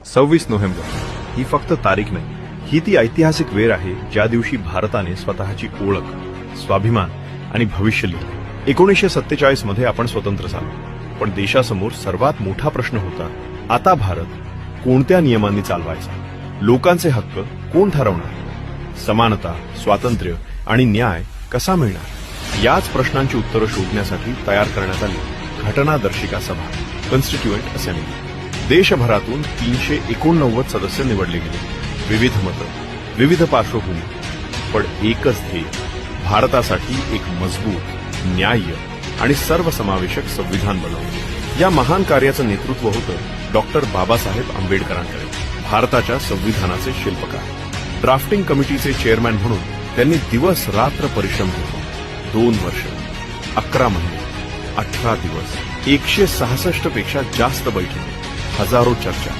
26 November ही फक्त तारीख नाही, ही ती ऐतिहासिक वेळ आहे ज्या दिवशी भारताने स्वतःची ओळख, स्वाभिमान आणि भविष्य लिहिले. 1947 मध्ये आपण स्वतंत्र झालो, पण देशासमोर सर्वात मोठा प्रश्न होता, आता भारत कोणत्या नियमांनी चालवायचा, लोकांचे हक्क कोण ठरवणार, समानता, स्वातंत्र्य आणि न्याय कसा मिळणार. याच प्रश्नांची उत्तरं शोधण्यासाठी तयार करण्यात आली घटनादर्शिका सभा, कॉन्स्टिट्युएंट असेंब्ली. देशभरातून 389 सदस्य निवडले गेले. विविध मतं, विविध पार्श्वभूमी, पण एकच ध्येय, भारतासाठी एक मजबूत, न्याय्य आणि सर्वसमावेशक संविधान बनवणे. या महान कार्याचं नेतृत्व होतं डॉक्टर बाबासाहेब आंबेडकरांकडे, भारताच्या संविधानाचे शिल्पकार. ड्राफ्टिंग कमिटीचे चेअरमॅन म्हणून त्यांनी दिवस रात्र परिश्रम केले. 2 वर्ष, 11 महिने, 18 दिवस, 166 पेक्षा जास्त बैठकी, हजारो चर्चा